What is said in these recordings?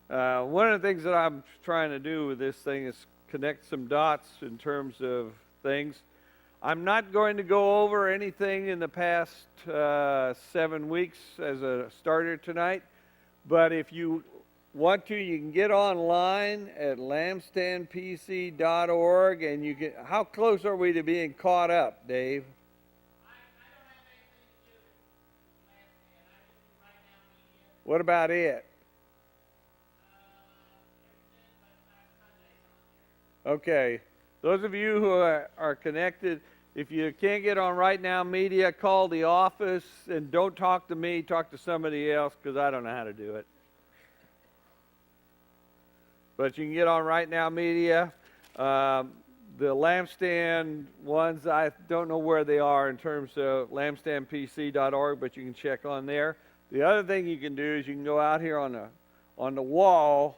One of the things that I'm trying to do with this thing is connect some dots in terms of things. I'm not going to go over anything in the past 7 weeks as a starter tonight, but if you want to, you can get online at lampstandpc.org, and you can. How close are we to being caught up, Dave? What about it? Okay. Those of you who are connected, if you can't get on Right Now Media, call the office and don't talk to me, talk to somebody else, because I don't know how to do it. But you can get on Right Now Media. The Lampstand ones, I don't know where they are in terms of lampstandpc.org, but you can check on there. The other thing you can do is you can go out here on the wall.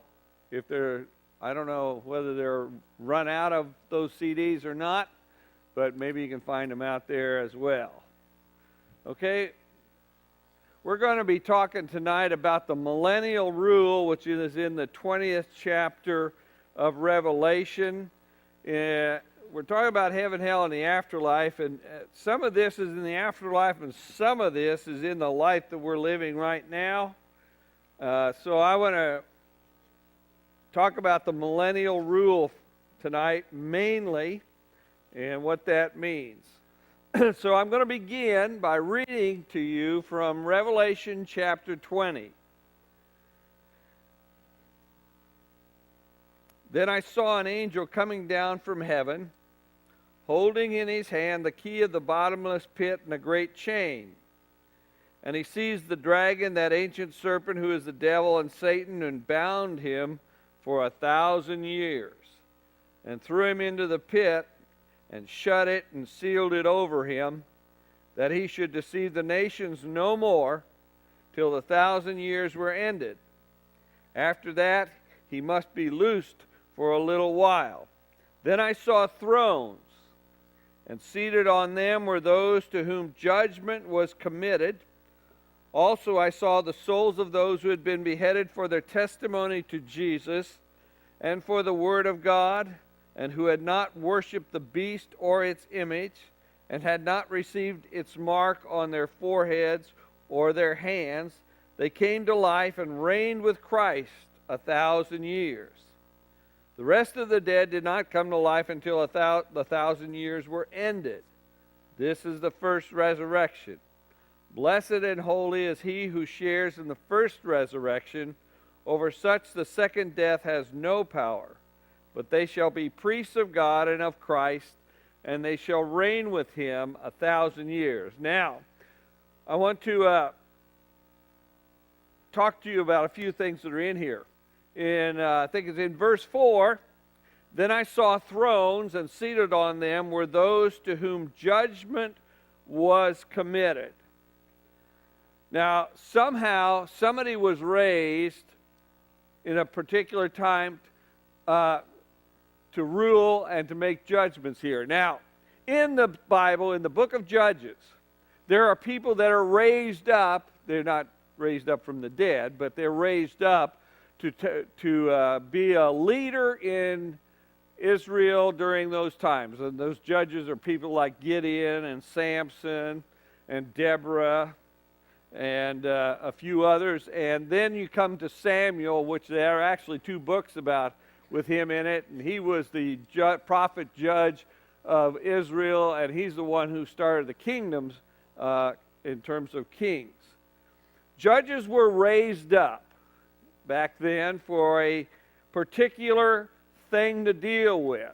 If they're, I don't know whether they're run out of those CDs or not, but maybe you can find them out there as well. Okay, we're going to be talking tonight about the Millennial Rule, which is in the 20th chapter of Revelation. We're talking about heaven, hell, and the afterlife, and some of this is in the afterlife, and some of this is in the life that we're living right now. So I want to talk about the Millennial Rule tonight mainly, and what that means. So I'm going to begin by reading to you from Revelation chapter 20. Then I saw an angel coming down from heaven, holding in his hand the key of the bottomless pit and a great chain. And he seized the dragon, that ancient serpent who is the devil and Satan, and bound him for 1,000 years, and threw him into the pit, and shut it and sealed it over him, that he should deceive the nations no more, till the 1,000 years were ended. After that he must be loosed for a little while. Then I saw thrones, and seated on them were those to whom judgment was committed. Also I saw the souls of those who had been beheaded for their testimony to Jesus and for the word of God, and who had not worshipped the beast or its image, and had not received its mark on their foreheads or their hands. They came to life and reigned with Christ 1,000 years. The rest of the dead did not come to life until the 1,000 years were ended. This is the first resurrection. Blessed and holy is he who shares in the first resurrection. Over such the second death has no power. But they shall be priests of God and of Christ, and they shall reign with him 1,000 years. Now, I want to talk to you about a few things that are in here. I think it's in verse 4, then I saw thrones, and seated on them were those to whom judgment was committed. Now, somehow, somebody was raised in a particular time to rule and to make judgments here. Now, in the Bible, in the book of Judges, there are people that are raised up. They're not raised up from the dead, but they're raised up to be a leader in Israel during those times. And those judges are people like Gideon and Samson and Deborah and a few others. And then you come to Samuel, which there are actually 2 books about with him in it. And he was the prophet judge of Israel, and he's the one who started the kingdoms in terms of kings. Judges were raised up back then for a particular thing to deal with.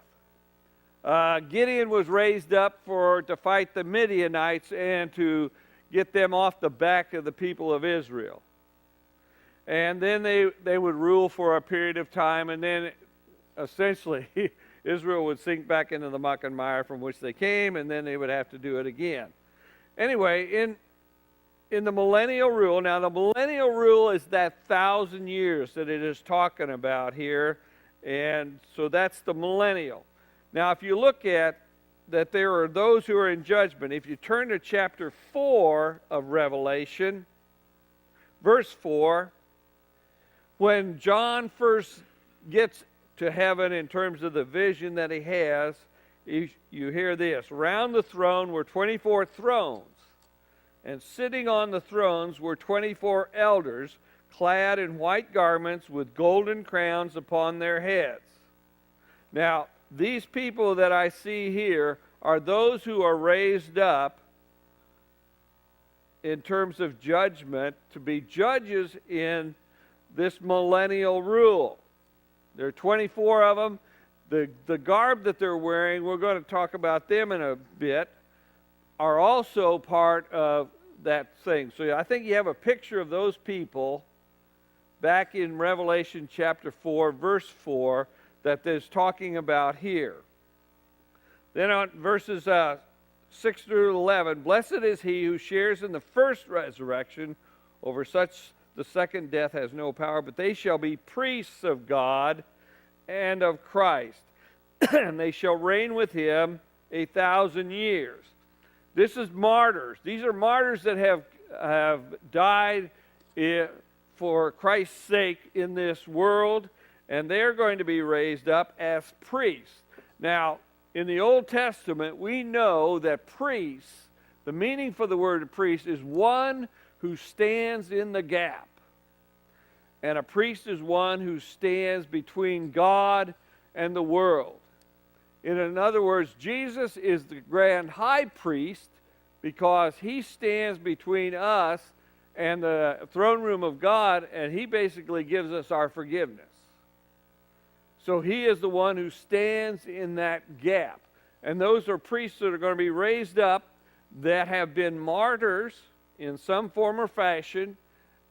Gideon was raised up to fight the Midianites and to get them off the back of the people of Israel. And then they would rule for a period of time, and then essentially Israel would sink back into the muck and mire from which they came, and then they would have to do it again. Anyway, in the Millennial Rule, now the Millennial Rule is that 1,000 years that it is talking about here, and so that's the Millennial. Now if you look at that, there are those who are in judgment. If you turn to chapter 4 of Revelation, verse 4, when John first gets to heaven in terms of the vision that he has, you hear this. Around the throne were 24 thrones, and sitting on the thrones were 24 elders, clad in white garments with golden crowns upon their heads. Now, these people that I see here are those who are raised up in terms of judgment to be judges in this millennial rule. There are 24 of them. The garb that they're wearing, we're going to talk about them in a bit, are also part of that thing. So I think you have a picture of those people back in Revelation chapter 4, verse 4, that there's talking about here. Then on verses 6 through 11, blessed is he who shares in the first resurrection. Over such the second death has no power, but they shall be priests of God and of Christ, and they shall reign with him 1,000 years. This is martyrs. These are martyrs that have died for Christ's sake in this world, and they're going to be raised up as priests. Now, in the Old Testament, we know that priests, the meaning for the word priest is one who stands in the gap. And a priest is one who stands between God and the world. In other words, Jesus is the grand high priest because he stands between us and the throne room of God, and he basically gives us our forgiveness. So he is the one who stands in that gap. And those are priests that are going to be raised up that have been martyrs in some form or fashion,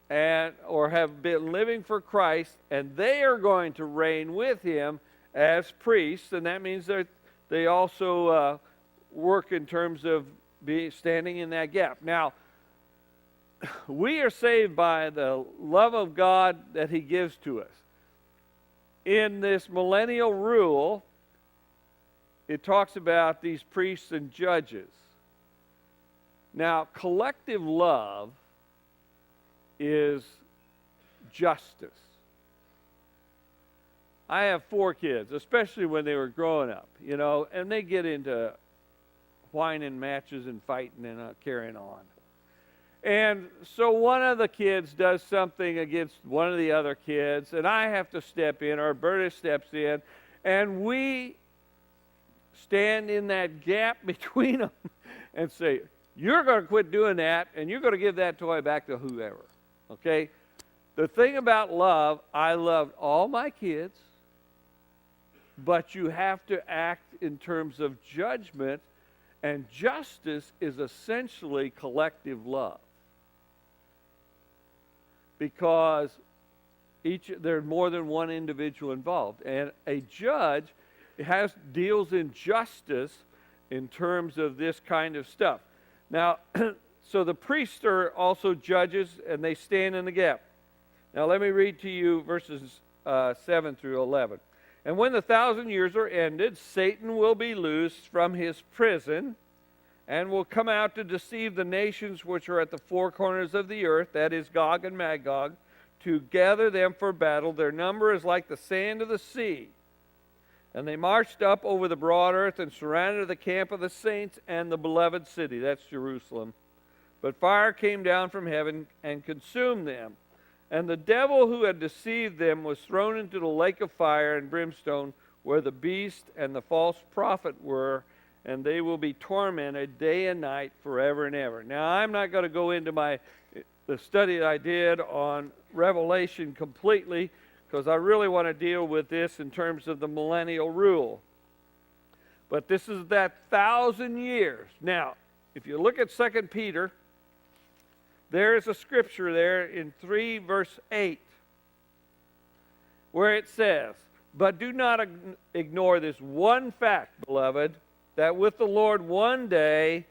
or have been living for Christ, and they are going to reign with him as priests, and that means that they also work in terms of standing in that gap. Now, we are saved by the love of God that he gives to us. In this millennial rule, it talks about these priests and judges. Now, collective love is justice. I have 4 kids, especially when they were growing up, and they get into whining matches and fighting and carrying on. And so one of the kids does something against one of the other kids, and I have to step in, or Berta steps in, and we stand in that gap between them and say, you're going to quit doing that, and you're going to give that toy back to whoever. Okay? The thing about love, I loved all my kids, but you have to act in terms of judgment, and justice is essentially collective love. Because there's more than one individual involved. And a judge deals in justice in terms of this kind of stuff. Now, so the priests are also judges, and they stand in the gap. Now, let me read to you verses 7 through 11. And when the 1,000 years are ended, Satan will be loosed from his prison and will come out to deceive the nations which are at the 4 corners of the earth, that is Gog and Magog, to gather them for battle. Their number is like the sand of the sea. And they marched up over the broad earth and surrounded the camp of the saints and the beloved city. That's Jerusalem. But fire came down from heaven and consumed them. And the devil who had deceived them was thrown into the lake of fire and brimstone, where the beast and the false prophet were, and they will be tormented day and night forever and ever. Now, I'm not going to go into the study that I did on Revelation completely, because I really want to deal with this in terms of the millennial rule. But this is that 1,000 years. Now, if you look at 2 Peter, there is a scripture there in 3 verse 8 where it says, but do not ignore this one fact, beloved, that with the Lord one day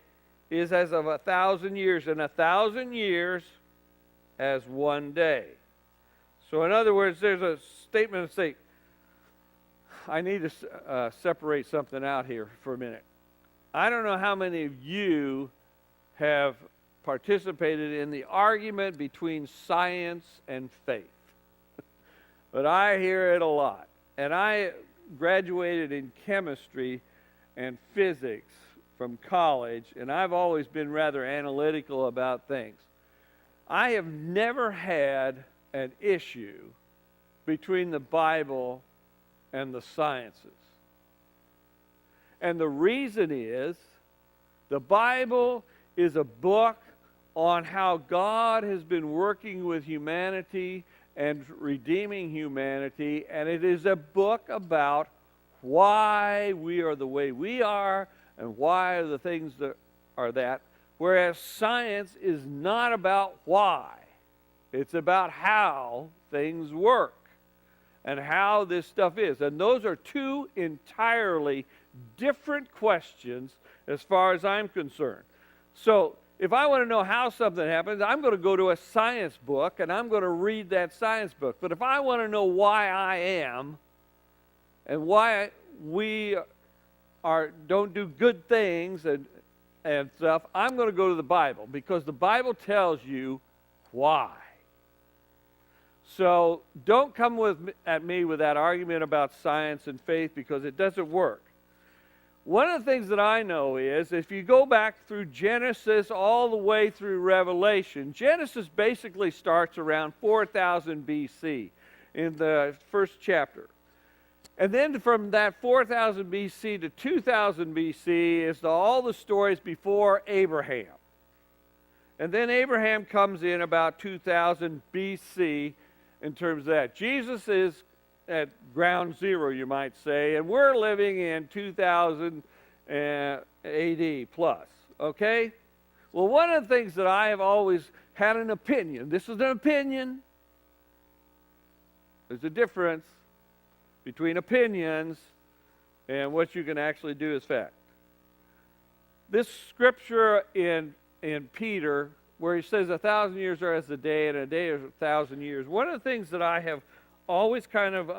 is as of 1,000 years, and 1,000 years as one day. So in other words, there's a statement that says, I need to separate something out here for a minute. I don't know how many of you have participated in the argument between science and faith. but I hear it a lot. And I graduated in chemistry and physics from college, and I've always been rather analytical about things. I have never had an issue between the Bible and the sciences. And the reason is, the Bible is a book on how God has been working with humanity and redeeming humanity, and it is a book about why we are the way we are and why are the things that are that, whereas science is not about why. It's about how things work and how this stuff is. And those are two entirely different questions as far as I'm concerned. So if I want to know how something happens, I'm going to go to a science book and I'm going to read that science book. But if I want to know why I am and why we don't do good things and stuff, I'm going to go to the Bible, because the Bible tells you why. So don't come at me with that argument about science and faith, because it doesn't work. One of the things that I know is, if you go back through Genesis all the way through Revelation, Genesis basically starts around 4000 BC in the first chapter. And then from that 4000 BC to 2000 BC is all the stories before Abraham. And then Abraham comes in about 2000 BC in terms of that. Jesus is at ground zero, you might say, and we're living in 2000 AD plus, okay? Well, one of the things that I have always had an opinion, this is an opinion, there's a difference between opinions and what you can actually do as fact. This scripture in Peter, where he says 1,000 years are as a day and a day is 1,000 years, one of the things that I have always kind of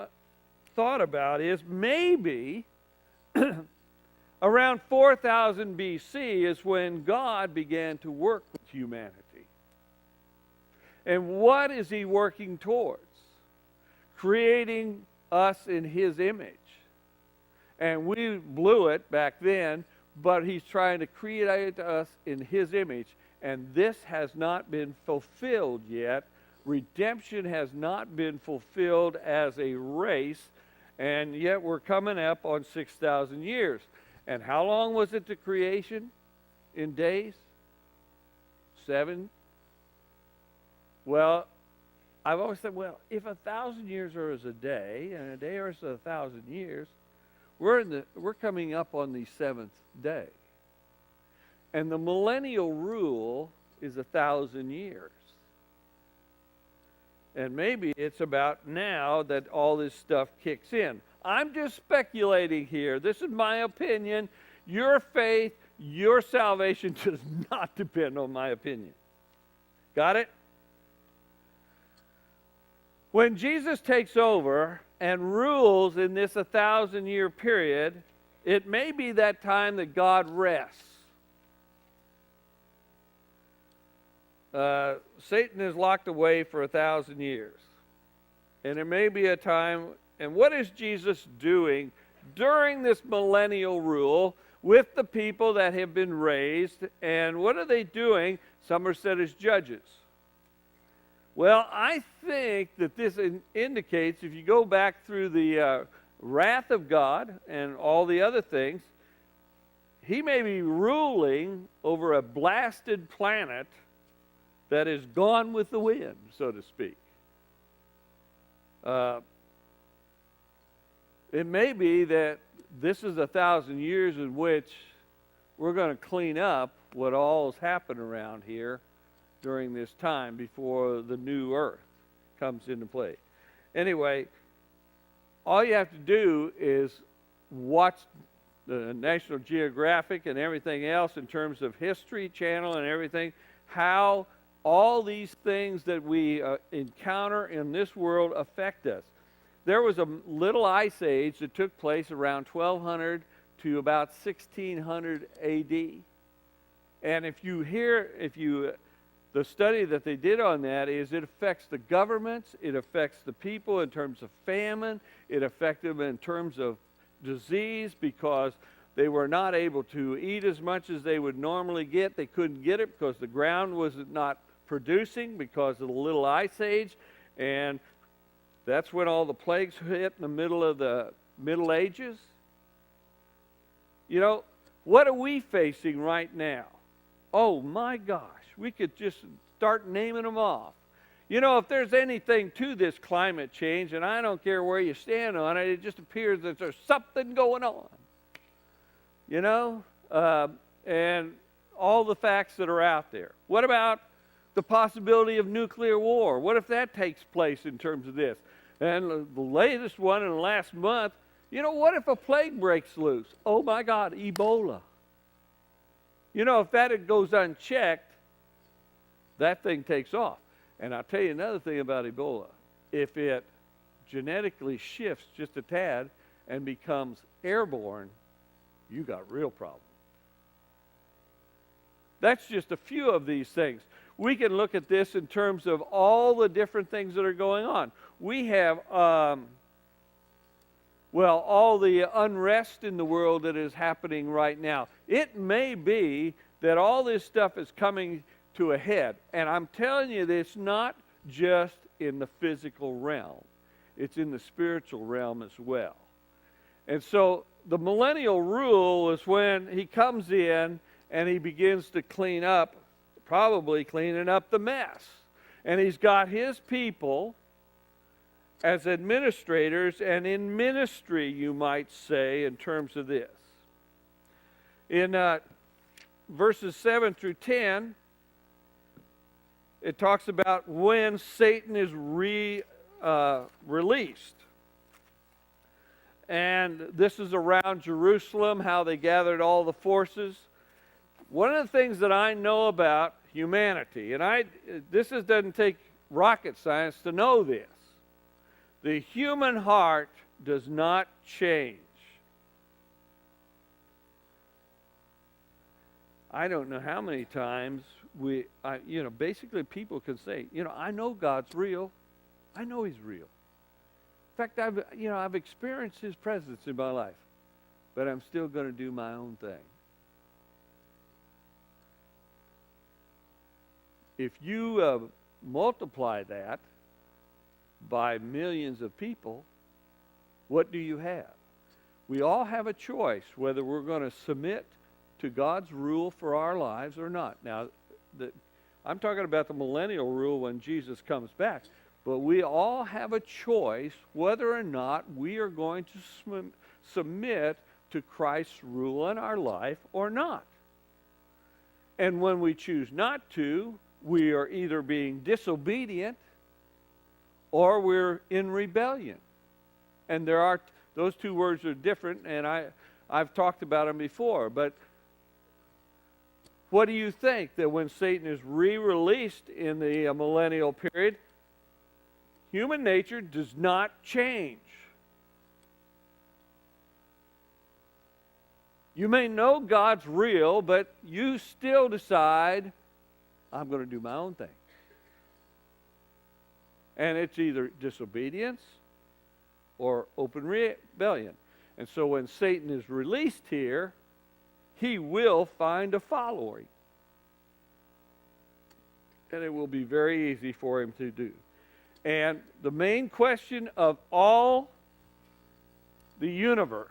thought about is maybe around 4000 BC is when God began to work with humanity. And what is he working towards? Creating us in his image. And we blew it back then, but he's trying to create us in his image. And this has not been fulfilled yet. Redemption has not been fulfilled as a race, and yet we're coming up on 6,000 years. And how long was it to creation in days? 7? Well, I've always said, well, if 1,000 years are as a day, and a day is 1,000 years, we're coming up on the 7th day. And the millennial rule is 1,000 years. And maybe it's about now that all this stuff kicks in. I'm just speculating here. This is my opinion. Your faith, your salvation does not depend on my opinion. Got it? When Jesus takes over and rules in this 1,000-year period, it may be that time that God rests. Satan is locked away for 1,000 years. And there may be a time, and what is Jesus doing during this millennial rule with the people that have been raised? And what are they doing? Some are set as judges. Well, I think that this indicates, if you go back through the wrath of God and all the other things, he may be ruling over a blasted planet that is gone with the wind, so to speak. It may be that this is 1,000 years in which we're going to clean up what all has happened around here during this time before the new earth comes into play. Anyway, all you have to do is watch the National Geographic and everything else in terms of History Channel and everything, how all these things that we encounter in this world affect us. There was a little ice age that took place around 1200 to about 1600 AD. And if you the study that they did on that is it affects the governments, it affects the people in terms of famine, it affects them in terms of disease because they were not able to eat as much as they would normally get. They couldn't get it because the ground was not producing because of the little ice age, and that's when all the plagues hit in the middle of the Middle Ages. You know, what are we facing right now? Oh my gosh, we could just start naming them off. You know, if there's anything to this climate change, and I don't care where you stand on it, it just appears that there's something going on. You know, and all the facts that are out there. What about the possibility of nuclear war? What if that takes place in terms of this? And the latest one in the last month, you know, what if a plague breaks loose? Oh my God, Ebola. You know, if that goes unchecked, that thing takes off. And I'll tell you another thing about Ebola. If it genetically shifts just a tad and becomes airborne, you got real problems. That's just a few of these things. We can look at this in terms of all the different things that are going on. We have, all the unrest in the world that is happening right now. It may be that all this stuff is coming to a head. And I'm telling you, it's not just in the physical realm. It's in the spiritual realm as well. And so the millennial rule is when he comes in and he begins to clean up, probably cleaning up the mess. And he's got his people as administrators and in ministry, you might say, in terms of this. In verses 7 through 10, it talks about when Satan is released. And this is around Jerusalem, how they gathered all the forces. One of the things that I know about humanity, and this doesn't take rocket science to know this, the human heart does not change. I don't know how many times basically people can say, I know God's real. I know He's real. In fact, I've experienced His presence in my life, but I'm still going to do my own thing. If you multiply that by millions of people, what do you have? We all have a choice whether we're going to submit to God's rule for our lives or not. Now, I'm talking about the millennial rule when Jesus comes back, but we all have a choice whether or not we are going to submit to Christ's rule in our life or not. And when we choose not to, we are either being disobedient or we're in rebellion. And those two words are different, and I've talked about them before. But what do you think that when Satan is re-released in the millennial period, human nature does not change? You may know God's real, but you still decide, I'm going to do my own thing. And it's either disobedience or open rebellion. And so when Satan is released here, he will find a following. And it will be very easy for him to do. And the main question of all the universe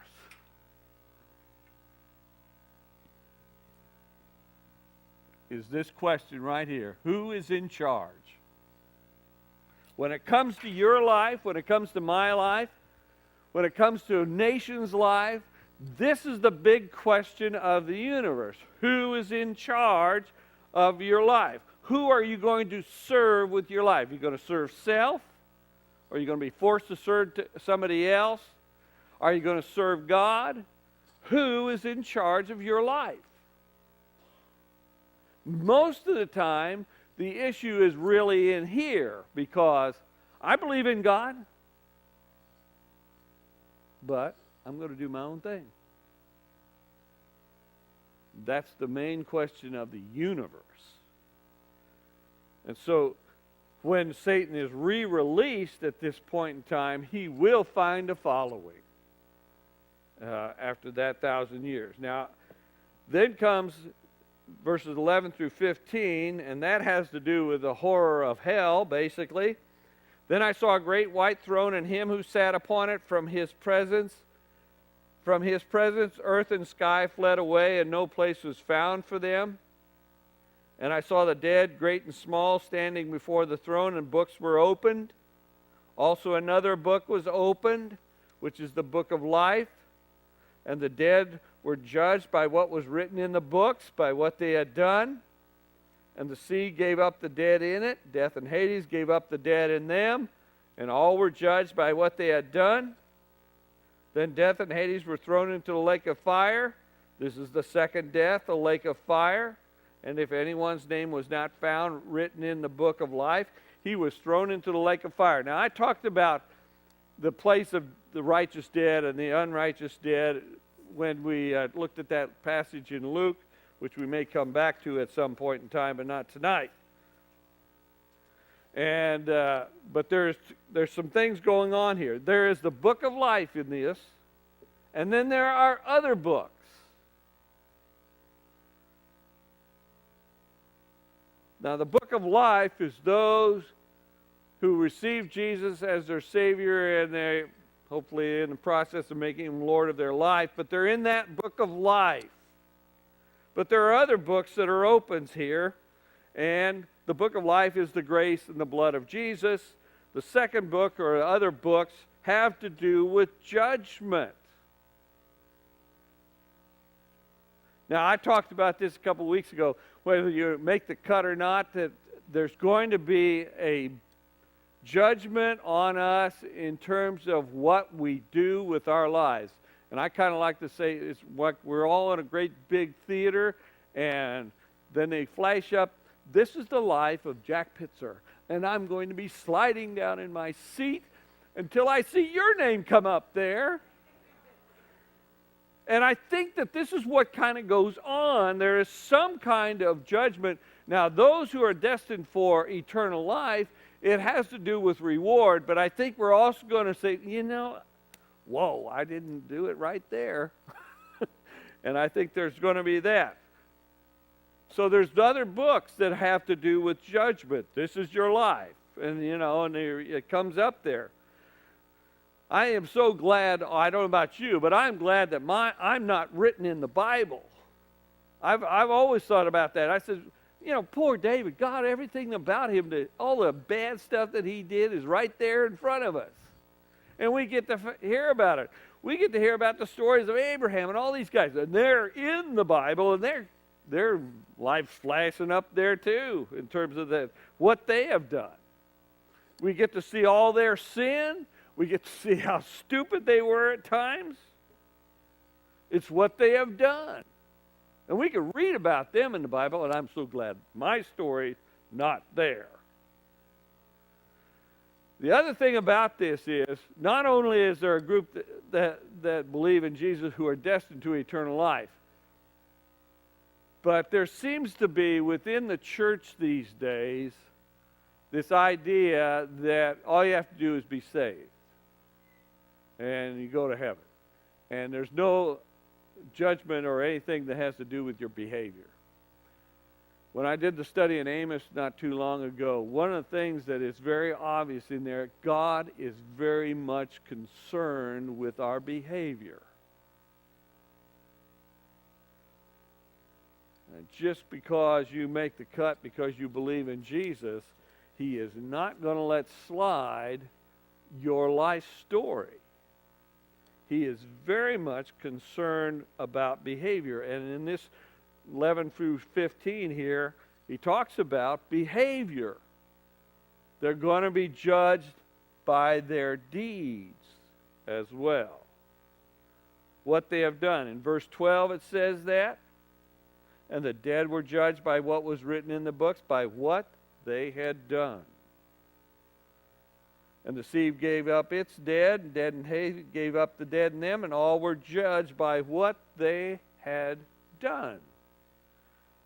is this question right here. Who is in charge? When it comes to your life, when it comes to my life, when it comes to a nation's life, this is the big question of the universe. Who is in charge of your life? Who are you going to serve with your life? Are you going to serve self? Are you going to be forced to serve somebody else? Are you going to serve God? Who is in charge of your life? Most of the time, the issue is really in here because I believe in God, but I'm going to do my own thing. That's the main question of the universe. And so when Satan is re-released at this point in time, he will find a following after that 1,000 years. Now, then comes verses 11 through 15, and that has to do with the horror of hell, basically. Then I saw a great white throne, and him who sat upon it. From his presence, earth and sky fled away, and no place was found for them. And I saw the dead, great and small, standing before the throne, and books were opened. Also another book was opened, which is the book of life. And the dead were judged by what was written in the books, by what they had done. And the sea gave up the dead in it. Death and Hades gave up the dead in them. And all were judged by what they had done. Then death and Hades were thrown into the lake of fire. This is the second death, the lake of fire. And if anyone's name was not found written in the book of life, he was thrown into the lake of fire. Now, I talked about the place of the righteous dead and the unrighteous dead when we looked at that passage in Luke, which we may come back to at some point in time, but not tonight. And but there's some things going on here. There is the book of life in this, and then there are other books. Now, the book of life is those who receive Jesus as their Savior, and they're hopefully in the process of making Him Lord of their life, but they're in that book of life. But there are other books that are opens here, and the book of life is the grace and the blood of Jesus. The second book, or other books, have to do with judgment. Now, I talked about this a couple weeks ago, whether you make the cut or not, that there's going to be a judgment on us in terms of what we do with our lives. And I kind of like to say it's like we're all in a great big theater, and then they flash up, this is the life of Jack Pitzer, and I'm going to be sliding down in my seat until I see your name come up there. And I think that this is what kind of goes on. There is some kind of judgment. Now, those who are destined for eternal life, it has to do with reward, but I think we're also going to say, whoa, I didn't do it right there. And I think there's going to be that. So there's other books that have to do with judgment. This is your life. And, it comes up there. I am so glad, I don't know about you, but I'm glad that I'm not written in the Bible. I've always thought about that. I said, poor David, God, everything about him, all the bad stuff that he did is right there in front of us. And we get to hear about it. We get to hear about the stories of Abraham and all these guys. And they're in the Bible, and their life's flashing up there too in terms of what they have done. We get to see all their sin. We get to see how stupid they were at times. It's what they have done. And we can read about them in the Bible, and I'm so glad my story's not there. The other thing about this is, not only is there a group that believe in Jesus who are destined to eternal life, but there seems to be within the church these days this idea that all you have to do is be saved, and you go to heaven. And there's no judgment or anything that has to do with your behavior. When I did the study in Amos not too long ago, one of the things that is very obvious in there, God is very much concerned with our behavior. And just because you make the cut because you believe in Jesus, He is not going to let slide your life story. He is very much concerned about behavior. And in this 11 through 15 here, he talks about behavior. They're going to be judged by their deeds as well. What they have done. In verse 12 it says that. And the dead were judged by what was written in the books, by what they had done. And the sea gave up its dead, dead and Hades gave up the dead in them, and all were judged by what they had done.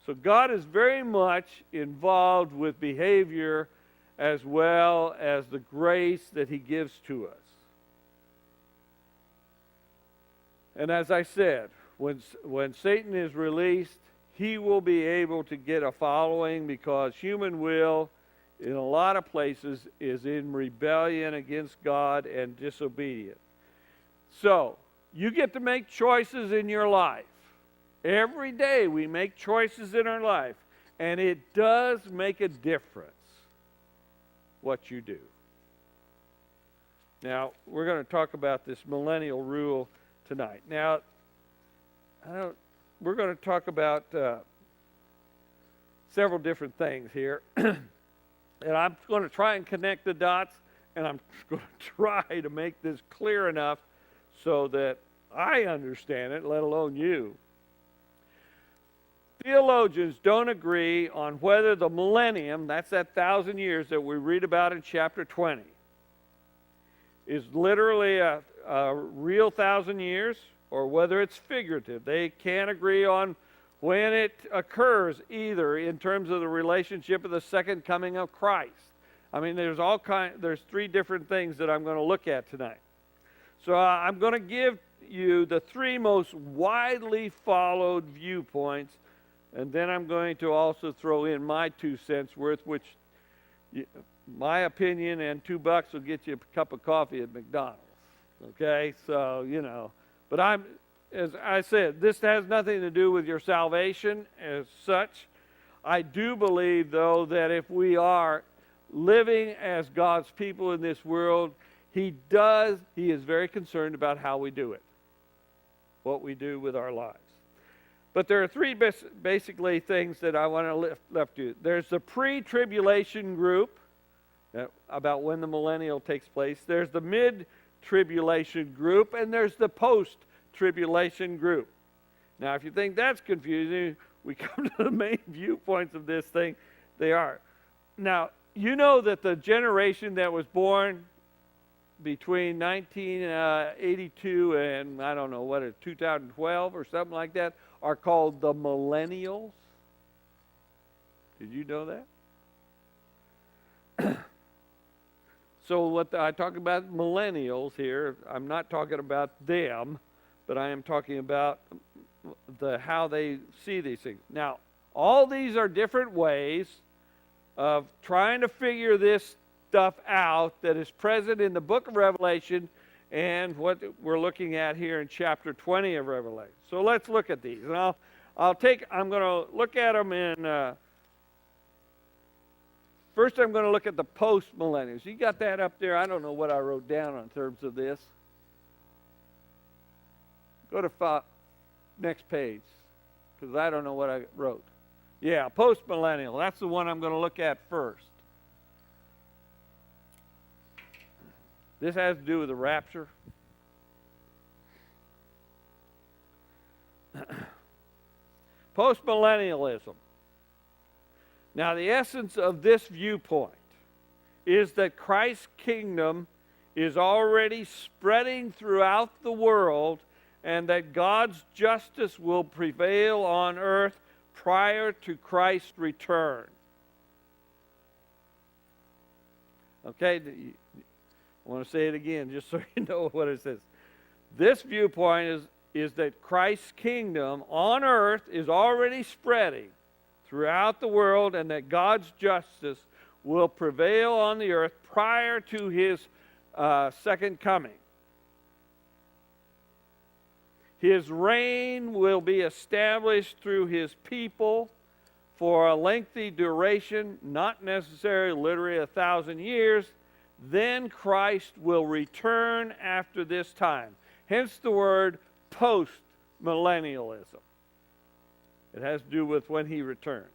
So God is very much involved with behavior as well as the grace that he gives to us. And as I said, when Satan is released, he will be able to get a following because human will, in a lot of places, is in rebellion against God and disobedient. So, you get to make choices in your life. Every day we make choices in our life, and it does make a difference what you do. Now, we're going to talk about this millennial rule tonight. Now, we're going to talk about several different things here. And I'm going to try and connect the dots, and I'm going to try to make this clear enough so that I understand it, let alone you. Theologians don't agree on whether the millennium, that's that 1,000 years that we read about in chapter 20, is literally a real 1,000 years or whether it's figurative. They can't agree on when it occurs either in terms of the relationship of the second coming of Christ. I mean, there's three different things that I'm going to look at tonight. So I'm going to give you the three most widely followed viewpoints, and then I'm going to also throw in my 2 cents worth, which my opinion and $2 will get you a cup of coffee at McDonald's. Okay, so but as I said, this has nothing to do with your salvation as such. I do believe, though, that if we are living as God's people in this world, He is very concerned about how we do it, what we do with our lives. But there are three basically things that I want to lift you. There's the pre-tribulation group, about when the millennial takes place. There's the mid-tribulation group, and there's the post-tribulation group. Now, if you think that's confusing, we come to the main viewpoints of this thing. They are. Now, you know that the generation that was born between 1982 and, 2012 or something like that, are called the millennials. Did you know that? So what I talk about millennials here, I'm not talking about them, but I am talking about how they see these things. Now, all these are different ways of trying to figure this stuff out that is present in the book of Revelation and what we're looking at here in chapter 20 of Revelation. So let's look at these. And I'm going to look at them in, first I'm going to look at the post-millennials. You got that up there? I don't know what I wrote down in terms of this. Go to next page, because I don't know what I wrote. Yeah, post-millennial. That's the one I'm going to look at first. This has to do with the rapture. Postmillennialism. Now, the essence of this viewpoint is that Christ's kingdom is already spreading throughout the world and that God's justice will prevail on earth prior to Christ's return. Okay, I want to say it again just so you know what it says. This viewpoint is that Christ's kingdom on earth is already spreading throughout the world and that God's justice will prevail on the earth prior to His second coming. His reign will be established through His people for a lengthy duration, not necessarily literally 1,000 years. Then Christ will return after this time. Hence the word post-millennialism. It has to do with when He returns.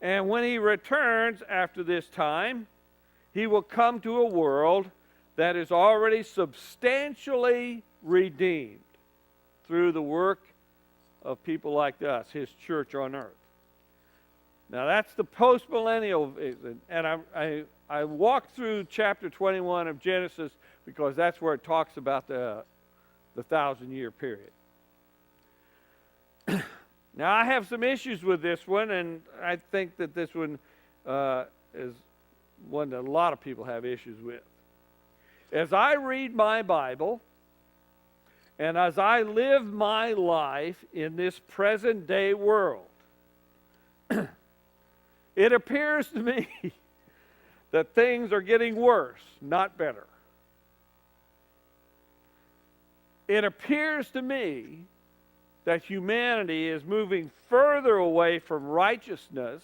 And when He returns after this time, He will come to a world that is already substantially redeemed through the work of people like us, His church on earth. Now that's the post-millennial, and I walked through chapter 21 of Genesis because that's where it talks about the 1,000-year period. Now, I have some issues with this one, and I think that this one is one that a lot of people have issues with. As I read my Bible, and as I live my life in this present day world, it appears to me that things are getting worse, not better. It appears to me that humanity is moving further away from righteousness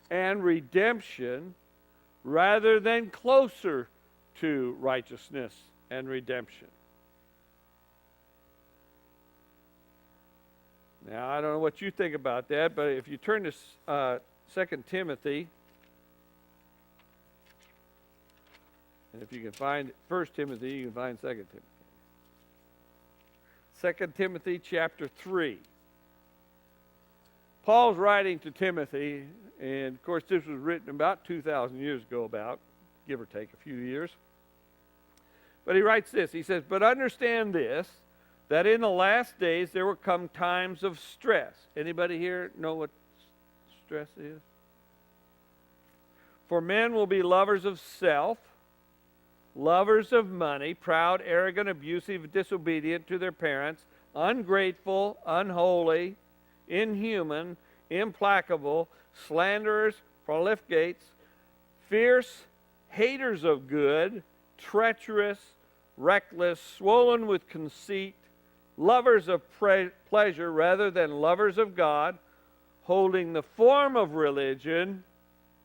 and redemption rather than closer to righteousness and redemption. Now, I don't know what you think about that, but if you turn to 2 Timothy, and if you can find 1 Timothy, you can find 2 Timothy. 2 Timothy chapter 3. Paul's writing to Timothy, and of course this was written about 2,000 years ago, about, give or take a few years. But he writes this, he says, "But understand this, that in the last days there will come times of stress." Anybody here know what stress is? "For men will be lovers of self, lovers of money, proud, arrogant, abusive, disobedient to their parents, ungrateful, unholy, inhuman, implacable, slanderers, profligates, fierce, haters of good, treacherous, reckless, swollen with conceit, lovers of pleasure rather than lovers of God, holding the form of religion,"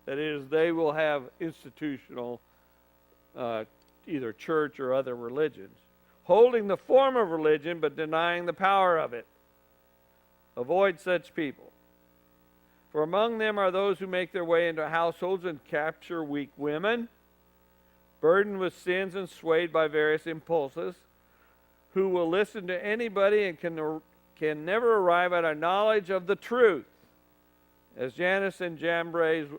that is, they will have institutional either church or other religions, "holding the form of religion but denying the power of it. Avoid such people. For among them are those who make their way into households and capture weak women, burdened with sins and swayed by various impulses, who will listen to anybody and can never arrive at a knowledge of the truth, as Jannes and Jambres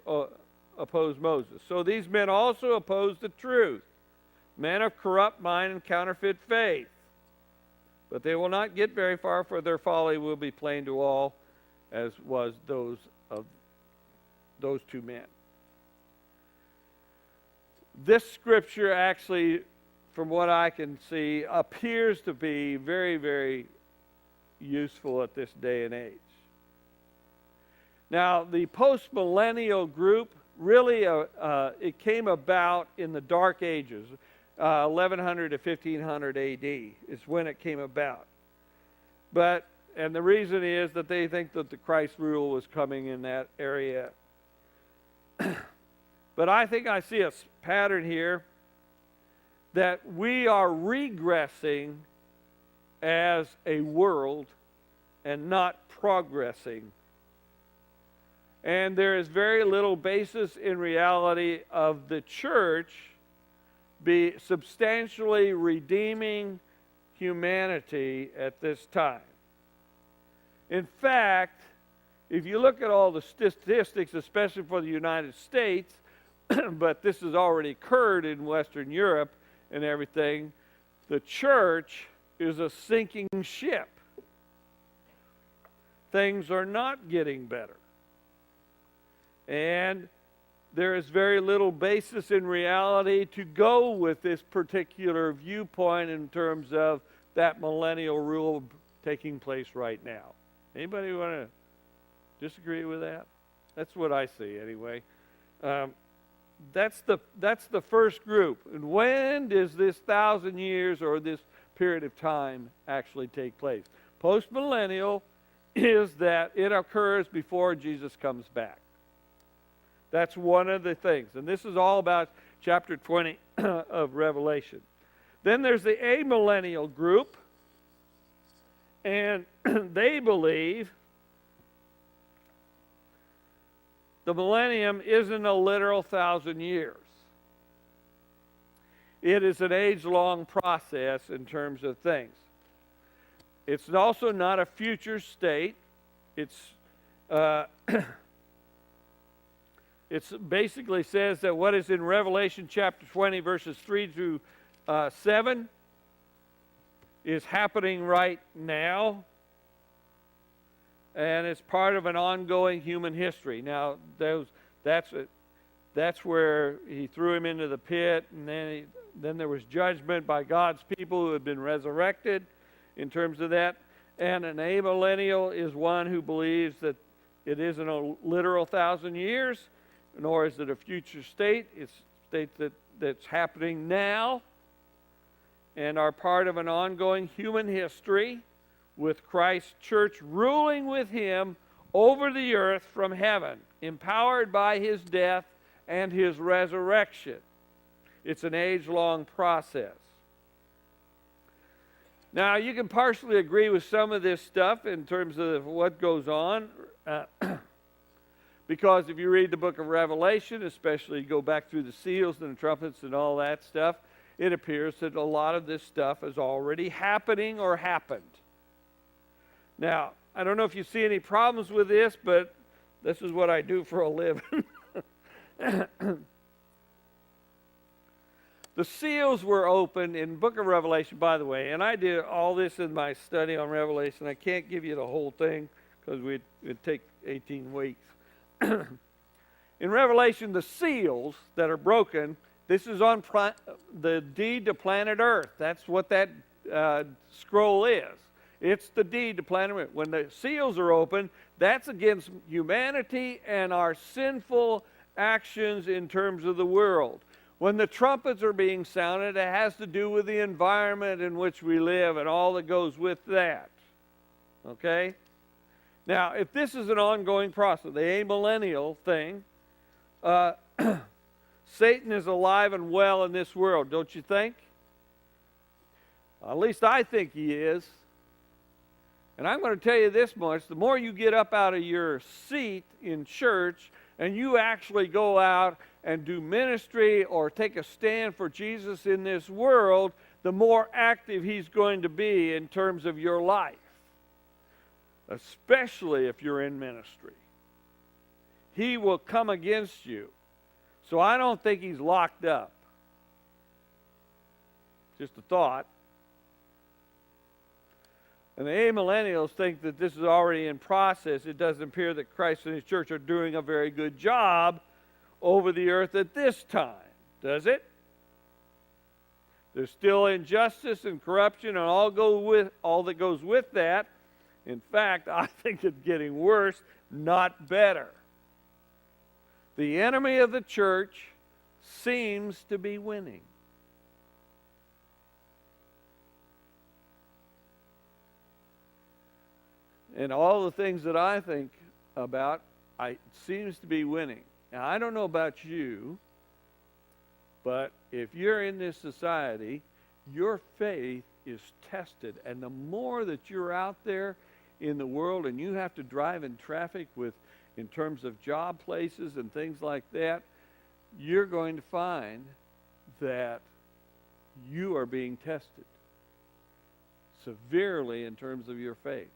opposed Moses. So these men also oppose the truth, men of corrupt mind and counterfeit faith. But they will not get very far, for their folly will be plain to all, as was those of those two men." This scripture actually, from what I can see, appears to be very, very useful at this day and age. Now, the post-millennial group, really, it came about in the Dark Ages. 1100 to 1500 AD is when it came about. And the reason is that they think that the Christ rule was coming in that area. But I think I see a pattern here that we are regressing as a world and not progressing. And there is very little basis in reality of the church be substantially redeeming humanity at this time. In fact, if you look at all the statistics, especially for the United States, but this has already occurred in Western Europe and everything, the church is a sinking ship. Things are not getting better. And there is very little basis in reality to go with this particular viewpoint in terms of that millennial rule taking place right now. Anybody want to disagree with that? That's what I see anyway. That's the first group. And when does this 1,000 years or this period of time actually take place? Post-millennial is that it occurs before Jesus comes back. That's one of the things. And this is all about chapter 20 of Revelation. Then there's the amillennial group. And they believe the millennium isn't a literal 1,000 years. It is an age-long process in terms of things. It's also not a future state. It's basically says that what is in Revelation chapter 20, verses 3 through 7 is happening right now. and it's part of an ongoing human history. Now, that's where he threw him into the pit, and then there was judgment by God's people who had been resurrected in terms of that. And an amillennial is one who believes that it isn't a literal 1,000 years, nor is it a future state. It's a state that's happening now and are part of an ongoing human history with Christ's church ruling with him over the earth from heaven, empowered by his death and his resurrection. It's an age-long process. Now, you can partially agree with some of this stuff in terms of what goes on, because if you read the book of Revelation, especially go back through the seals and the trumpets and all that stuff, it appears that a lot of this stuff is already happening or happened. Now, I don't know if you see any problems with this, but this is what I do for a living. The seals were opened in the book of Revelation, by the way, and I did all this in my study on Revelation. I can't give you the whole thing because it'd take 18 weeks. In Revelation, the seals that are broken, this is on the deed to planet Earth. That's what that scroll is. It's the deed to planet Earth. When the seals are open, that's against humanity and our sinful actions in terms of the world. When the trumpets are being sounded, it has to do with the environment in which we live and all that goes with that. Okay? Now, if this is an ongoing process, the amillennial thing, Satan is alive and well in this world, don't you think? At least I think he is. And I'm going to tell you this much, the more you get up out of your seat in church and you actually go out and do ministry or take a stand for Jesus in this world, the more active he's going to be in terms of your life, especially if you're in ministry. He will come against you. So I don't think he's locked up. Just a thought. And the amillennials think that this is already in process. It doesn't appear that Christ and his church are doing a very good job over the earth at this time, does it? There's still injustice and corruption and all that goes with that. In fact, I think it's getting worse, not better. The enemy of the church seems to be winning. And all the things that I think about, it seems to be winning. Now, I don't know about you, but if you're in this society, your faith is tested. And the more that you're out there in the world and you have to drive in traffic in terms of job places and things like that, you're going to find that you are being tested severely in terms of your faith.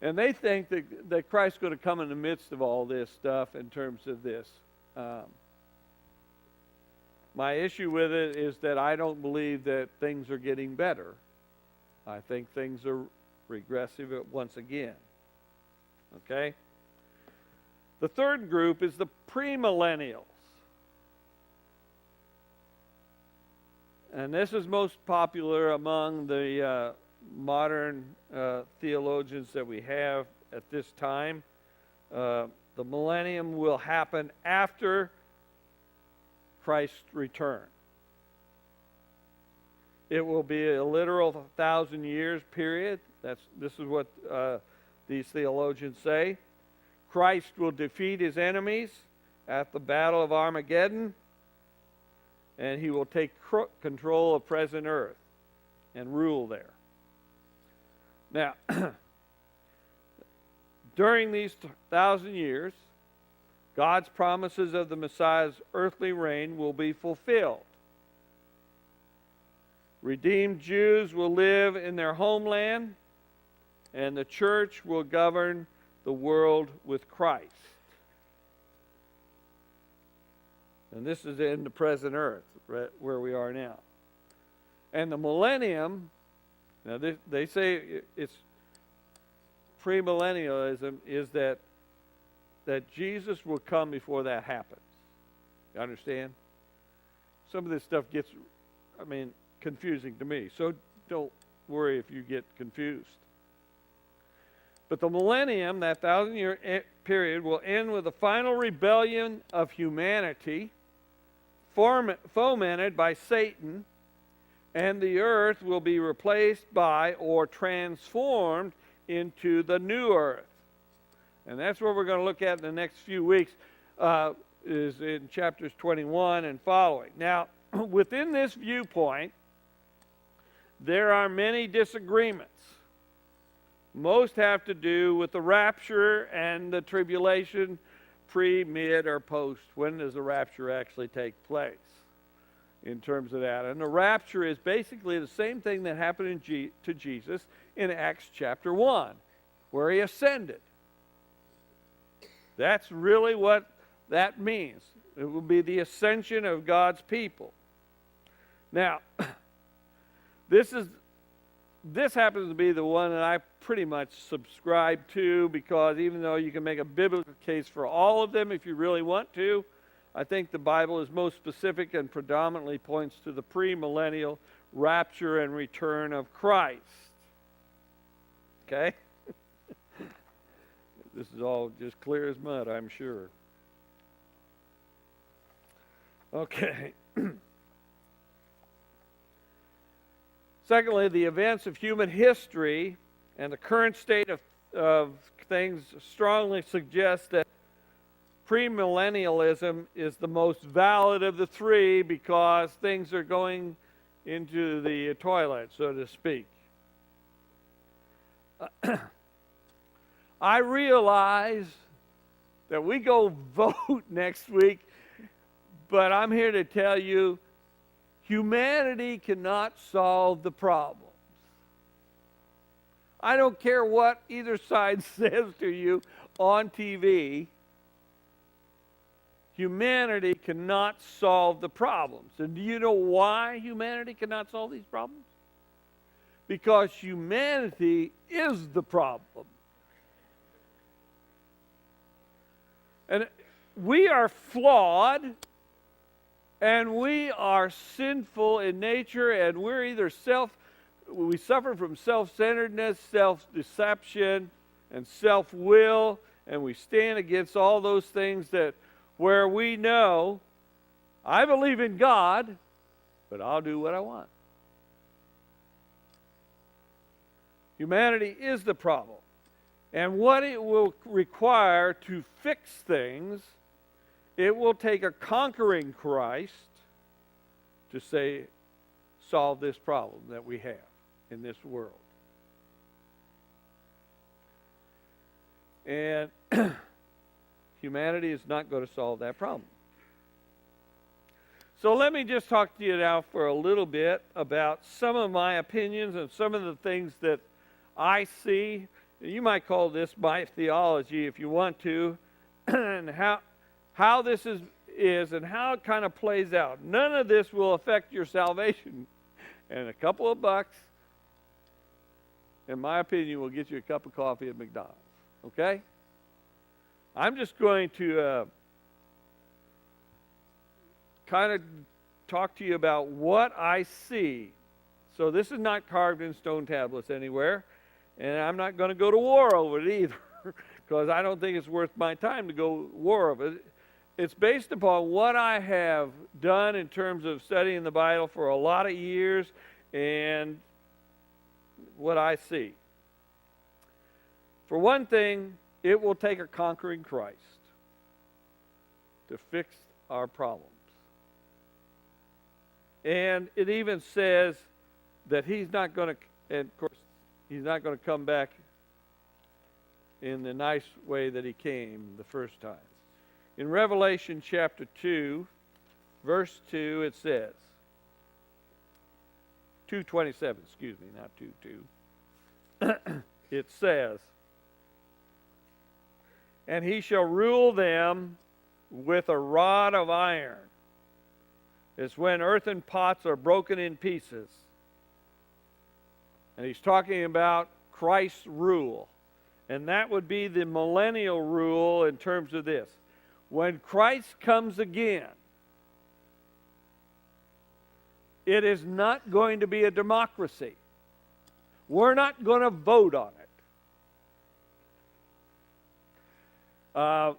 And they think that Christ's going to come in the midst of all this stuff in terms of this. My issue with it is that I don't believe that things are getting better. I think things are regressive once again. Okay? The third group is the premillennials. And this is most popular among the modern theologians that we have at this time. The millennium will happen after Christ's return. It will be a literal 1,000 years period. This is what these theologians say. Christ will defeat his enemies at the battle of Armageddon, and he will take control of present earth and rule there. Now, during these 1,000 years, God's promises of the Messiah's earthly reign will be fulfilled. Redeemed Jews will live in their homeland, and the church will govern the world with Christ. And this is in the present earth, where we are now. And the millennium Now, they say it's premillennialism is that Jesus will come before that happens. You understand? Some of this stuff gets, confusing to me. So don't worry if you get confused. But the millennium, that 1,000-year period, will end with the final rebellion of humanity, fomented by Satan, and the earth will be replaced by or transformed into the new earth. And that's what we're going to look at in the next few weeks, is in chapters 21 and following. Now, within this viewpoint, there are many disagreements. Most have to do with the rapture and the tribulation, pre, mid, or post. When does the rapture actually take place in terms of that? And the rapture is basically the same thing that happened to Jesus in Acts chapter 1, where he ascended. That's really what that means. It will be the ascension of God's people. Now, this happens to be the one that I pretty much subscribe to, because even though you can make a biblical case for all of them if you really want to, I think the Bible is most specific and predominantly points to the premillennial rapture and return of Christ. Okay? This is all just clear as mud, I'm sure. Okay. Secondly, the events of human history and the current state of things strongly suggest that premillennialism is the most valid of the three, because things are going into the toilet, so to speak. I realize that we go vote next week, but I'm here to tell you, humanity cannot solve the problems. I don't care what either side says to you on TV. Humanity cannot solve the problems. And do you know why humanity cannot solve these problems? Because humanity is the problem. And we are flawed, and we are sinful in nature, and we're either we suffer from self-centeredness, self-deception, and self-will, and we stand against all those things where we know, I believe in God, but I'll do what I want. Humanity is the problem. And what it will require to fix things, it will take a conquering Christ to solve this problem that we have in this world. And humanity is not going to solve that problem. So let me just talk to you now for a little bit about some of my opinions and some of the things that I see. You might call this my theology if you want to, and how this is and how it kind of plays out. None of this will affect your salvation. And a couple of bucks, in my opinion, will get you a cup of coffee at McDonald's. Okay? I'm just going to kind of talk to you about what I see. So this is not carved in stone tablets anywhere, and I'm not going to go to war over it either, because I don't think it's worth my time to go war over it. It's based upon what I have done in terms of studying the Bible for a lot of years and what I see. For one thing, it will take a conquering Christ to fix our problems. And it even says that he's not going to, and of course, he's not going to come back in the nice way that he came the first time. In Revelation chapter 2, verse 2, it says, 2:27, excuse me, not 2:2. It says, and he shall rule them with a rod of iron. It's when earthen pots are broken in pieces. And he's talking about Christ's rule. And that would be the millennial rule in terms of this. When Christ comes again, it is not going to be a democracy. We're not going to vote on it.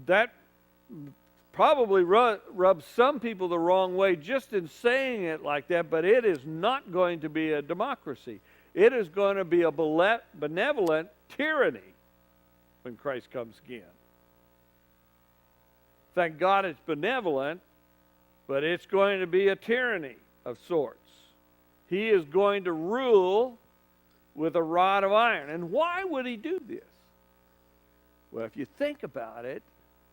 That probably rubs some people the wrong way just in saying it like that, but it is not going to be a democracy. It is going to be a benevolent tyranny when Christ comes again. Thank God it's benevolent, but it's going to be a tyranny of sorts. He is going to rule with a rod of iron. And why would he do this? Well, if you think about it,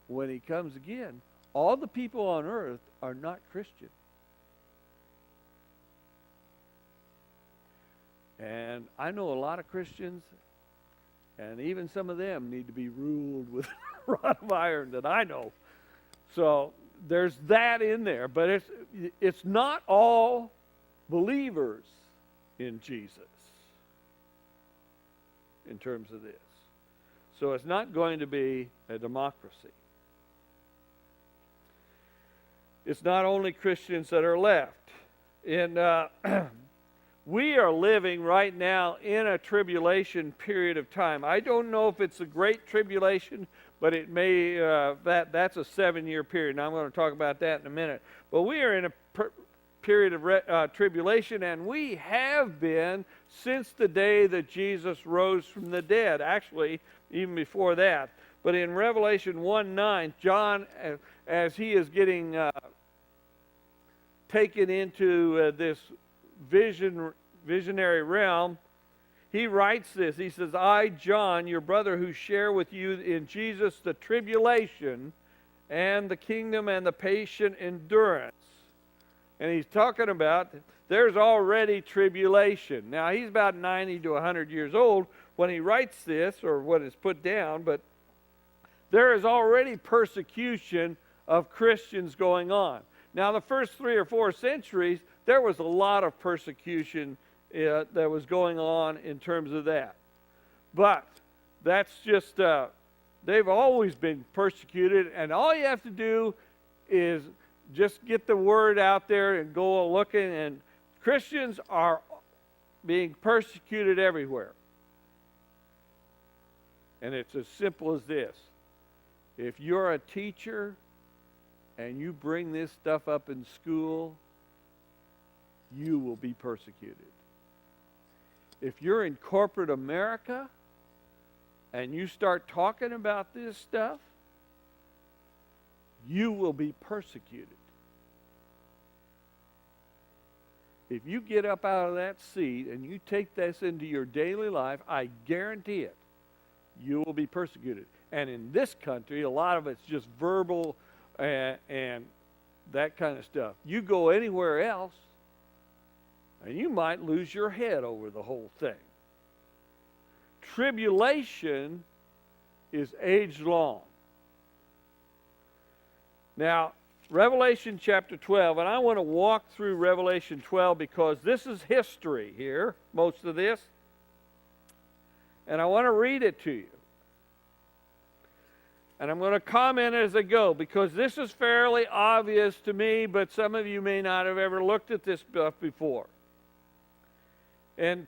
when he comes again, all the people on earth are not Christian. And I know a lot of Christians, and even some of them need to be ruled with a rod of iron that I know. So there's that in there, but it's not all believers in Jesus in terms of this. So it's not going to be a democracy. It's not only Christians that are left. We are living right now in a tribulation period of time. I don't know if it's a great tribulation, but it may, that's a 7-year period, and I'm going to talk about that in a minute. But we are in a period of tribulation, and we have been since the day that Jesus rose from the dead. Actually, even before that. But in Revelation 1:9, John, as he is getting taken into this visionary realm, he writes this. He says, I, John, your brother, who share with you in Jesus the tribulation and the kingdom and the patient endurance. And he's talking about there's already tribulation. Now, he's about 90 to 100 years old when he writes this, or what is put down, but there is already persecution of Christians going on. Now, the first 3 or 4 centuries, there was a lot of persecution that was going on in terms of that. But that's just, they've always been persecuted, and all you have to do is just get the word out there and go looking, and Christians are being persecuted everywhere. And it's as simple as this. If you're a teacher and you bring this stuff up in school, you will be persecuted. If you're in corporate America and you start talking about this stuff, you will be persecuted. If you get up out of that seat and you take this into your daily life, I guarantee it, you will be persecuted. And in this country, a lot of it's just verbal and that kind of stuff. You go anywhere else, and you might lose your head over the whole thing. Tribulation is age-long. Now, Revelation chapter 12, and I want to walk through Revelation 12 because this is history here, most of this. And I want to read it to you. And I'm going to comment as I go because this is fairly obvious to me, but some of you may not have ever looked at this stuff before. And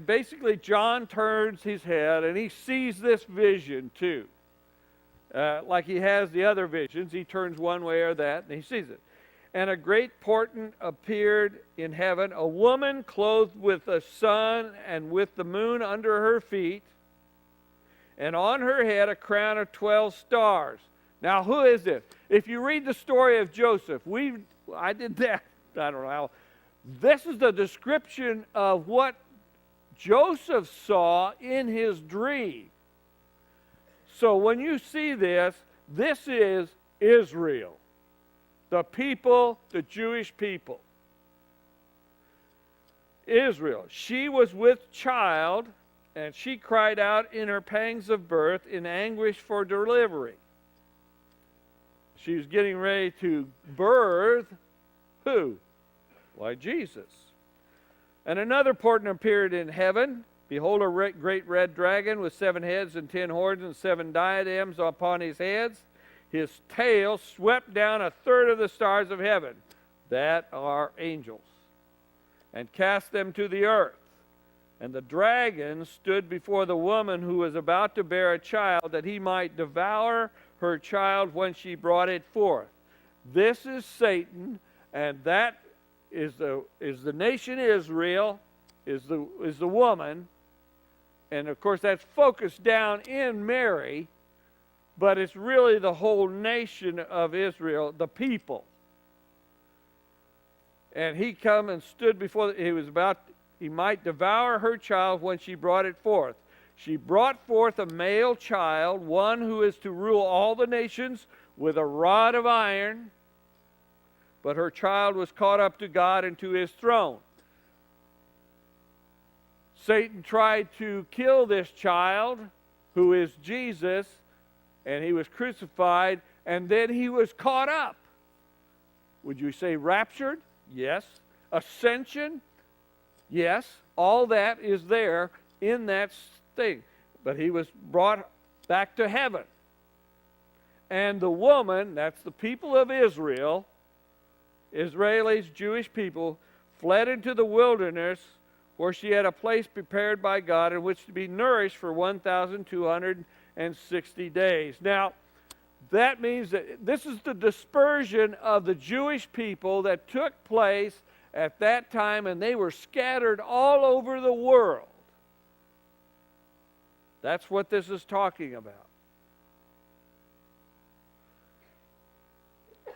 basically John turns his head and he sees this vision too. Like he has the other visions, he turns one way or that and he sees it. And a great portent appeared in heaven, a woman clothed with the sun and with the moon under her feet, and on her head a crown of 12 stars. Now, who is this? If you read the story of Joseph, I did that, I don't know how. This is the description of what Joseph saw in his dream. So when you see this, this is Israel, the people, the Jewish people. Israel. She was with child, and she cried out in her pangs of birth in anguish for delivery. She was getting ready to birth who? Why, Jesus. And another portent appeared in heaven. Behold, a great red dragon with 7 heads and 10 horns and 7 diadems upon his heads. His tail swept down a third of the stars of heaven, that are angels, and cast them to the earth. And the dragon stood before the woman who was about to bear a child, that he might devour her child when she brought it forth. This is Satan, and that is the nation Israel, is the woman. And of course that's focused down in Mary, but it's really the whole nation of Israel, the people. And he come and stood before, he might devour her child when she brought it forth. She brought forth a male child, one who is to rule all the nations with a rod of iron. But her child was caught up to God and to his throne. Satan tried to kill this child, who is Jesus, and he was crucified, and then he was caught up. Would you say raptured? Yes. Ascension? Yes. All that is there in that thing. But he was brought back to heaven. And the woman, that's the people of Israel, Israelis, Jewish people, fled into the wilderness, where she had a place prepared by God in which to be nourished for 1,260 days. Now, that means that this is the dispersion of the Jewish people that took place at that time, and they were scattered all over the world. That's what this is talking about.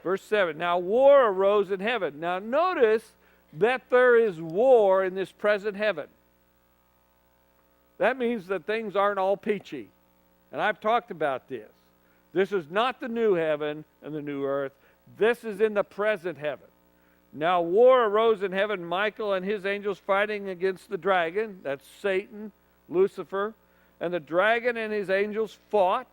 Verse 7, now war arose in heaven. Now notice that there is war in this present heaven. That means that things aren't all peachy. And I've talked about this. This is not the new heaven and the new earth. This is in the present heaven. Now war arose in heaven, Michael and his angels fighting against the dragon. That's Satan, Lucifer. And the dragon and his angels fought.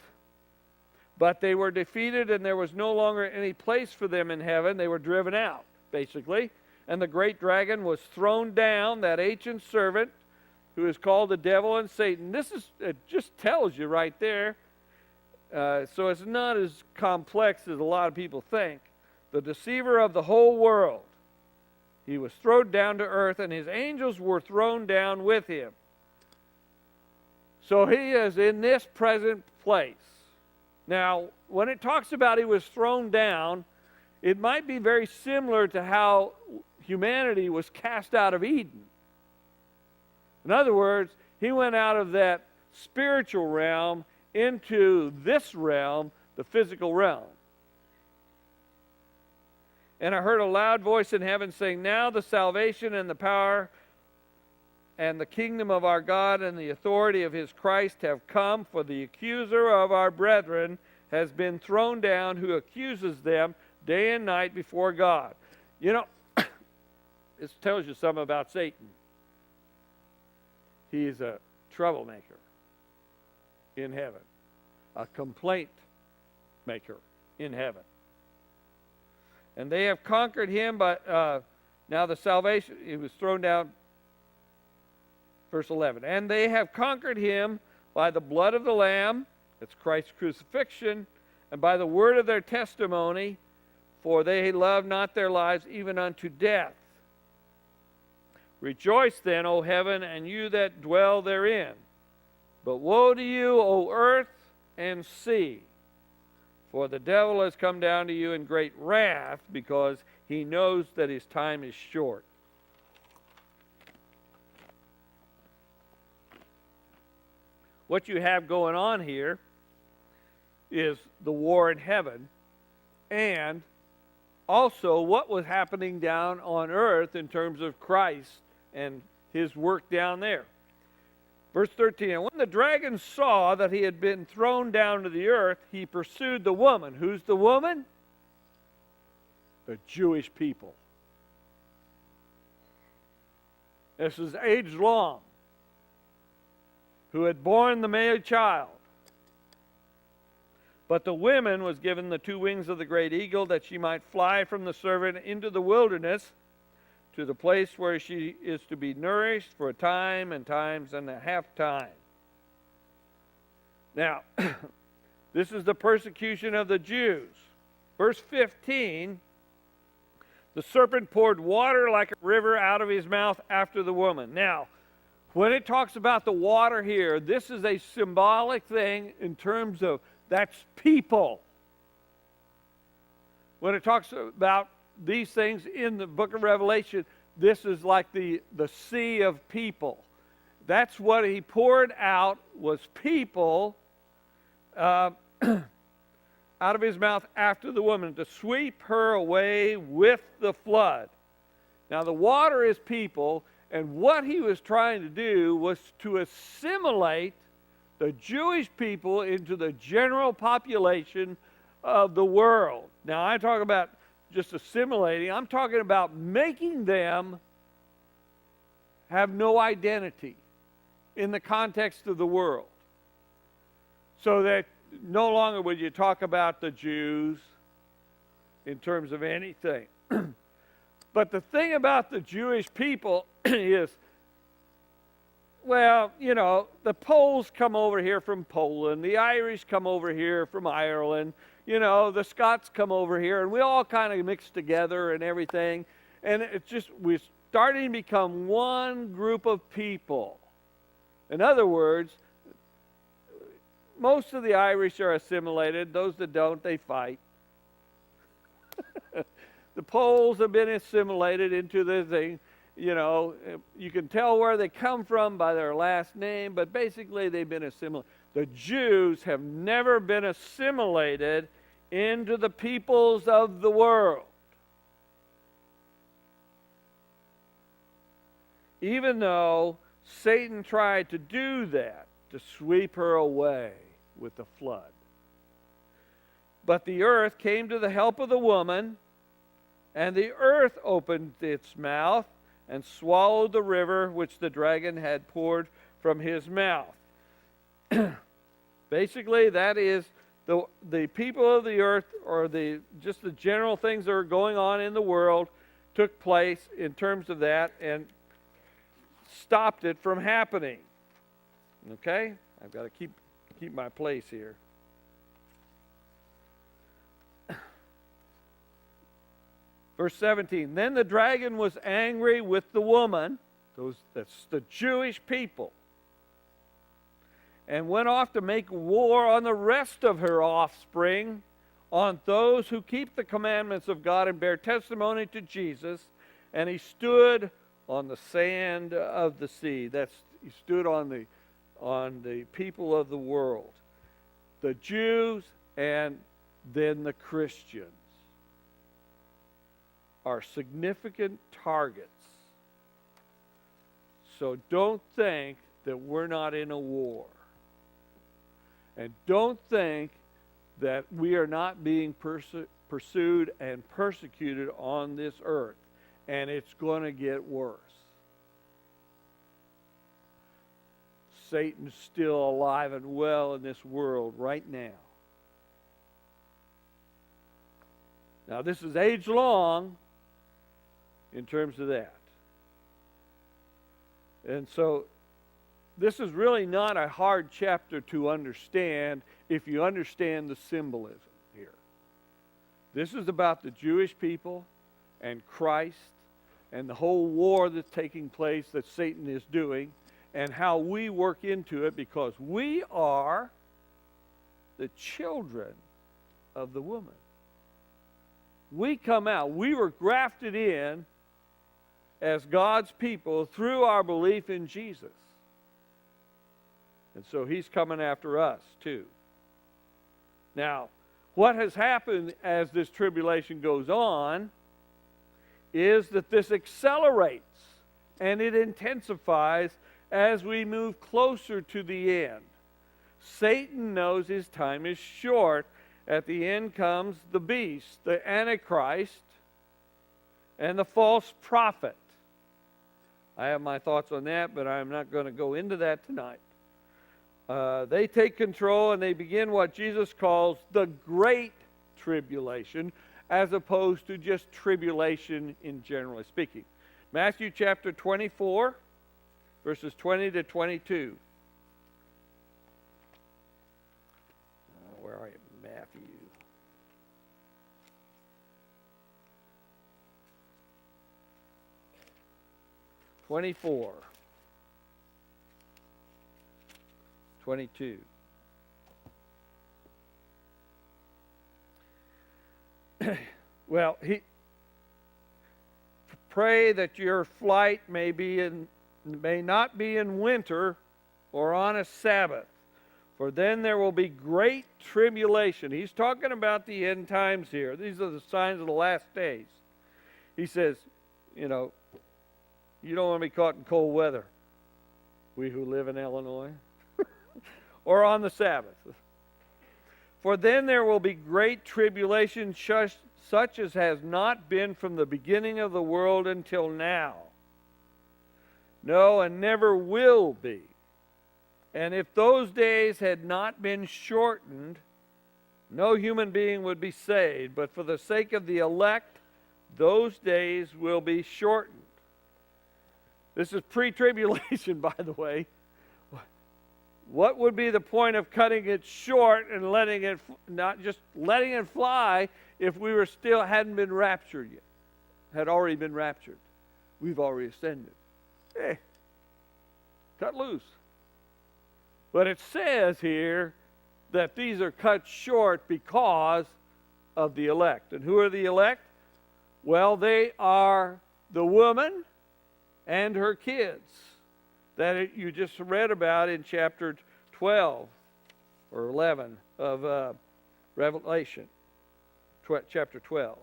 But they were defeated, and there was no longer any place for them in heaven. They were driven out, basically. And the great dragon was thrown down, that ancient servant, who is called the devil and Satan. It just tells you right there. So it's not as complex as a lot of people think. The deceiver of the whole world. He was thrown down to earth, and his angels were thrown down with him. So he is in this present place. Now, when it talks about he was thrown down, it might be very similar to how humanity was cast out of Eden. In other words, he went out of that spiritual realm into this realm, the physical realm. And I heard a loud voice in heaven saying, now the salvation and the power and the kingdom of our God and the authority of his Christ have come, for the accuser of our brethren has been thrown down, who accuses them day and night before God. You know, this tells you something about Satan. He is a troublemaker in heaven, a complaint maker in heaven. And they have conquered him by, now the salvation, he was thrown down, verse 11. And they have conquered him by the blood of the Lamb, that's Christ's crucifixion, and by the word of their testimony, for they love not their lives even unto death. Rejoice then, O heaven, and you that dwell therein. But woe to you, O earth and sea, for the devil has come down to you in great wrath, because he knows that his time is short. What you have going on here is the war in heaven, and also what was happening down on earth in terms of Christ and his work down there. Verse 13, and when the dragon saw that he had been thrown down to the earth, he pursued the woman. Who's the woman? The Jewish people. This is age long. Who had borne the male child. But the woman was given the 2 wings of the great eagle, that she might fly from the serpent into the wilderness, to the place where she is to be nourished for a time and times and a half time. Now, this is the persecution of the Jews. Verse 15, the serpent poured water like a river out of his mouth after the woman. Now, when it talks about the water here, this is a symbolic thing in terms of that's people. When it talks about these things in the book of Revelation, this is like the sea of people. That's what he poured out, was people out of his mouth after the woman, to sweep her away with the flood. Now the water is people, and what he was trying to do was to assimilate the Jewish people into the general population of the world. Now I talk about just assimilating. I'm talking about making them have no identity in the context of the world. So that no longer would you talk about the Jews in terms of anything. But the thing about the Jewish people is, well, you know, the Poles come over here from Poland, the Irish come over here from Ireland, you know, the Scots come over here, and we all kind of mix together and everything. And it's just, we're starting to become one group of people. In other words, most of the Irish are assimilated. Those that don't, they fight. The Poles have been assimilated into the thing. You know, you can tell where they come from by their last name, but basically they've been assimilated. The Jews have never been assimilated into the peoples of the world. Even though Satan tried to do that, to sweep her away with the flood. But the earth came to the help of the woman, and the earth opened its mouth and swallowed the river which the dragon had poured from his mouth. Basically, that is the people of the earth, or just the general things that are going on in the world, took place in terms of that and stopped it from happening. Okay? I've got to keep my place here. Verse 17, then the dragon was angry with the woman, that's the Jewish people, and went off to make war on the rest of her offspring, on those who keep the commandments of God and bear testimony to Jesus. And he stood on the sand of the sea. He stood on the people of the world, the Jews, and then the Christians are significant targets. So don't think that we're not in a war. And don't think that we are not being pursued and persecuted on this earth. And it's going to get worse. Satan's still alive and well in this world right now. Now this is age-long in terms of that. And so this is really not a hard chapter to understand if you understand the symbolism here. This is about the Jewish people and Christ and the whole war that's taking place that Satan is doing, and how we work into it, because we are the children of the woman. We come out. We were grafted in as God's people through our belief in Jesus. And so he's coming after us too. Now, what has happened as this tribulation goes on is that this accelerates and it intensifies as we move closer to the end. Satan knows his time is short. At the end comes the beast, the Antichrist, and the false prophet. I have my thoughts on that, but I'm not going to go into that tonight. They take control and they begin what Jesus calls the Great Tribulation, as opposed to just tribulation in generally speaking. Matthew chapter 24, verses 20 to 22. Where are you? Matthew. "24, 22. Well, pray that your flight may not be in winter or on a Sabbath, for then there will be great tribulation." He's talking about the end times here. These are the signs of the last days. He says, you don't want to be caught in cold weather, we who live in Illinois, or on the Sabbath. "For then there will be great tribulation, such as has not been from the beginning of the world until now. No, and never will be. And if those days had not been shortened, no human being would be saved. But for the sake of the elect, those days will be shortened." This is pre-tribulation, by the way. What would be the point of cutting it short and not just letting it fly if we hadn't been raptured yet? Had already been raptured. We've already ascended. Hey, cut loose. But it says here that these are cut short because of the elect. And who are the elect? Well, they are the woman and her kids that you just read about in chapter 12 or 11 of Revelation, chapter 12.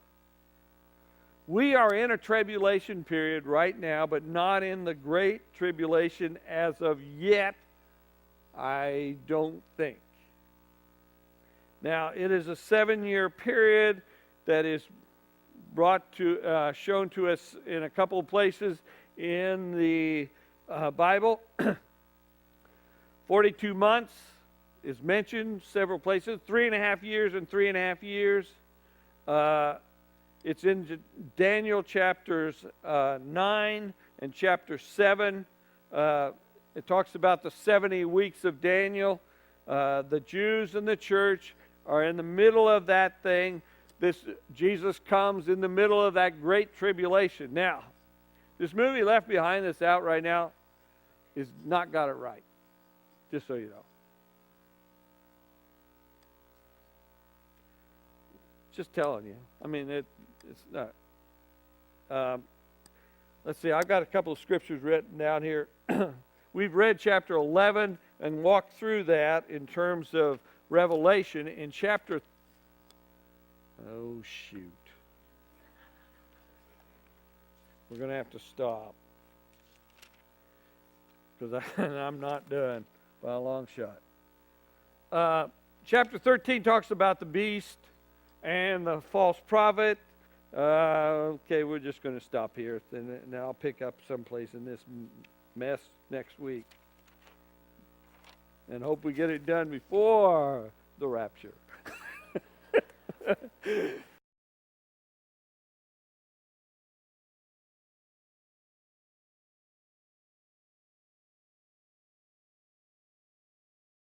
We are in a tribulation period right now, but not in the great tribulation as of yet, I don't think. Now, it is a 7-year period that is shown to us in a couple of places in the Bible. 42 months is mentioned several places. 3.5 years and 3.5 years. It's in Daniel chapters 9 and chapter 7. It talks about the 70 weeks of Daniel. The Jews and the church are in the middle of that thing. Jesus comes in the middle of that great tribulation. Now, this movie Left Behind that's out right now is not got it right, just so you know. Just telling you. I mean, it's not. Let's see, I've got a couple of scriptures written down here. We've read chapter 11 and walked through that in terms of Revelation. In chapter... Oh, shoot. We're going to have to stop. Because I'm not done by a long shot. Chapter 13 talks about the beast and the false prophet. Okay, we're just going to stop here. And I'll pick up someplace in this mess next week. And hope we get it done before the rapture.